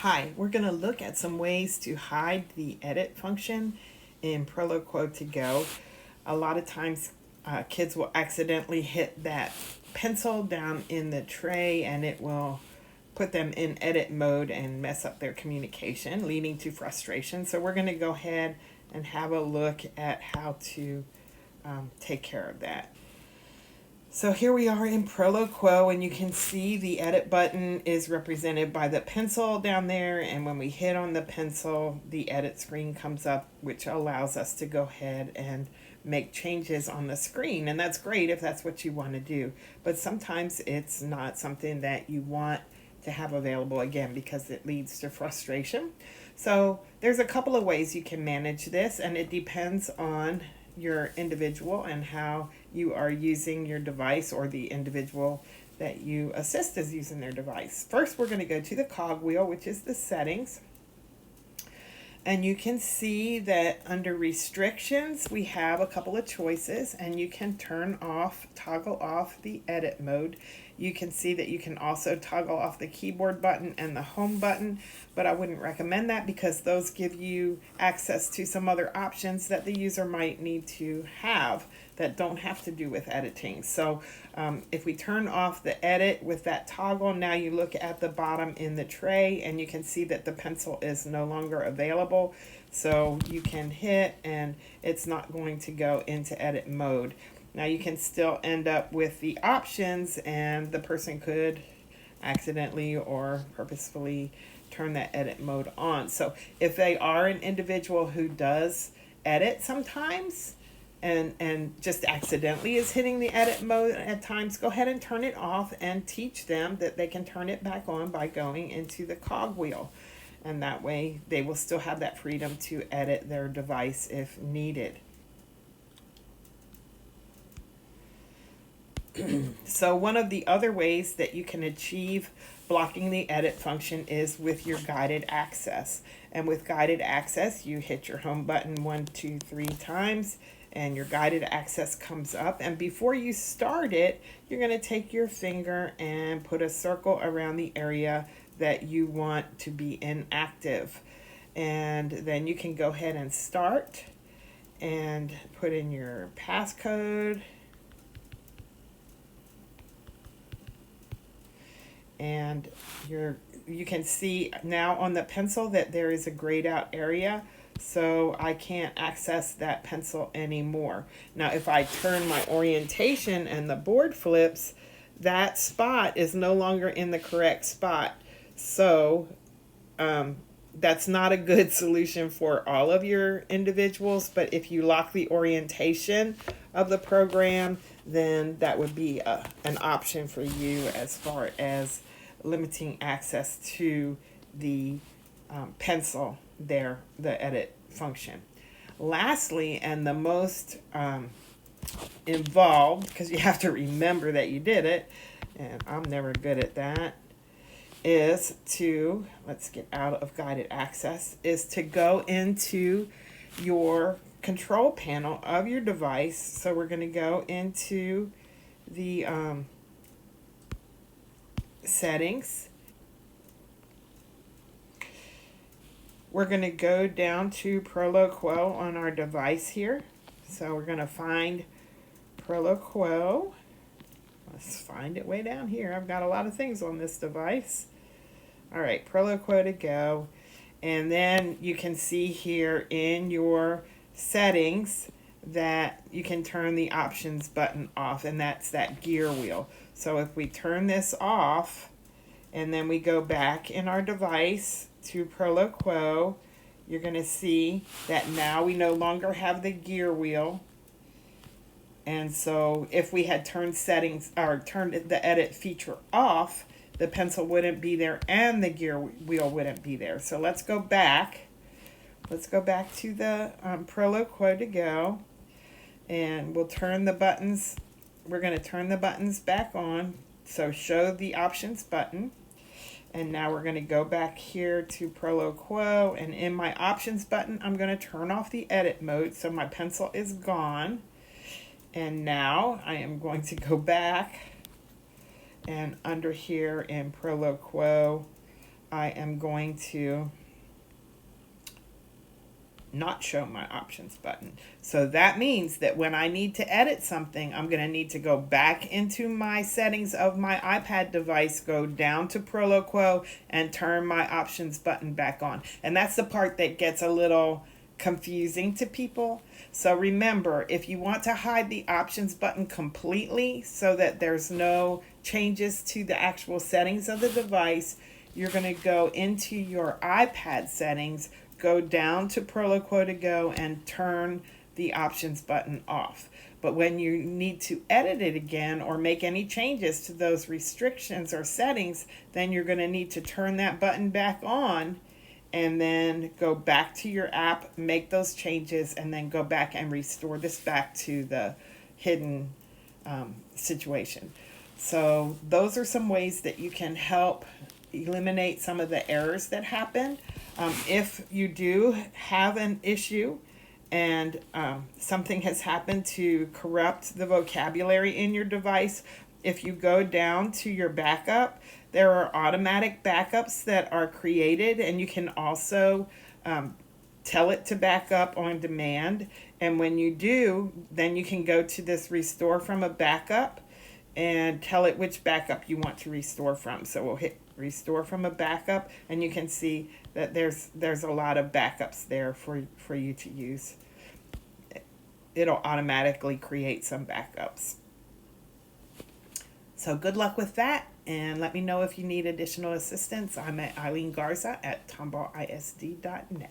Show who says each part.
Speaker 1: Hi, we're going to look at some ways to hide the edit function in Proloquo2go. A lot of times kids will accidentally hit that pencil down in the tray and it will put them in edit mode and mess up their communication, leading to frustration. So we're going to go ahead and have a look at how to take care of that. So here we are in Proloquo, and you can see the edit button is represented by the pencil down there, and when we hit on the pencil, the edit screen comes up, which allows us to go ahead and make changes on the screen, and that's great if that's what you want to do. But sometimes it's not something that you want to have available, again, because it leads to frustration. So there's a couple of ways you can manage this, and it depends on your individual and how you are using your device, or the individual that you assist is using their device. First, we're going to go to the cogwheel, which is the settings. And you can see that under restrictions, we have a couple of choices, and you can toggle off the edit mode. You can see that you can also toggle off the keyboard button and the home button, but I wouldn't recommend that because those give you access to some other options that the user might need to have that don't have to do with editing. So if we turn off the edit with that toggle, now you look at the bottom in the tray and you can see that the pencil is no longer available. So you can hit and it's not going to go into edit mode. Now you can still end up with the options, and the person could accidentally or purposefully turn that edit mode on. So if they are an individual who does edit sometimes and just accidentally is hitting the edit mode at times, go ahead and turn it off and teach them that they can turn it back on by going into the cogwheel. And that way they will still have that freedom to edit their device if needed. So one of the other ways that you can achieve blocking the edit function is with your guided access. And with guided access, you hit your home button 1, 2, 3 times, and your guided access comes up. And before you start it, you're going to take your finger and put a circle around the area that you want to be inactive. And then you can go ahead and start and put in your passcode. And you can see now on the pencil that there is a grayed out area, so I can't access that pencil anymore. Now if I turn my orientation and the board flips, that spot is no longer in the correct spot. So that's not a good solution for all of your individuals, but if you lock the orientation of the program, then that would be an option for you as far as limiting access to the pencil there, the edit function. Lastly, and the most involved, because you have to remember that you did it, and I'm never good at that, is to, let's get out of guided access, is to go into your control panel of your device. So we're going to go into the settings. We're going to go down to Proloquo on our device here. So we're going to find Proloquo. Let's find it way down here. I've got a lot of things on this device. All right, Proloquo2go. And then you can see here in your settings that you can turn the options button off, and that's that gear wheel. So if we turn this off and then we go back in our device to Proloquo, you're going to see that now we no longer have the gear wheel. And so if we had turned settings or turned the edit feature off, the pencil wouldn't be there and the gear wheel wouldn't be there. So let's go back. Let's go back to the Proloquo2go, and we'll turn the buttons. We're going to turn the buttons back on. So show the options button. And now we're going to go back here to Proloquo, and in my options button, I'm going to turn off the edit mode so my pencil is gone. And now I am going to go back, and under here in Proloquo, I am going to not show my options button. So that means that when I need to edit something, I'm going to need to go back into my settings of my iPad device, go down to Proloquo, and turn my options button back on. And that's the part that gets a little confusing to people. So remember, if you want to hide the options button completely so that there's no changes to the actual settings of the device, you're going to go into your iPad settings, go down to Proloquo2go, and turn the options button off. But when you need to edit it again or make any changes to those restrictions or settings, then you're going to need to turn that button back on and then go back to your app, make those changes, and then go back and restore this back to the hidden situation. So those are some ways that you can help eliminate some of the errors that happen. If you do have an issue and something has happened to corrupt the vocabulary in your device, if you go down to your backup, there are automatic backups that are created, and you can also tell it to back up on demand. And when you do, then you can go to this restore from a backup and tell it which backup you want to restore from. So we'll hit restore from a backup, and you can see that there's a lot of backups there for you to use. It'll automatically create some backups. So good luck with that, and let me know if you need additional assistance. I'm at Eileen Garza at tomballisd.net.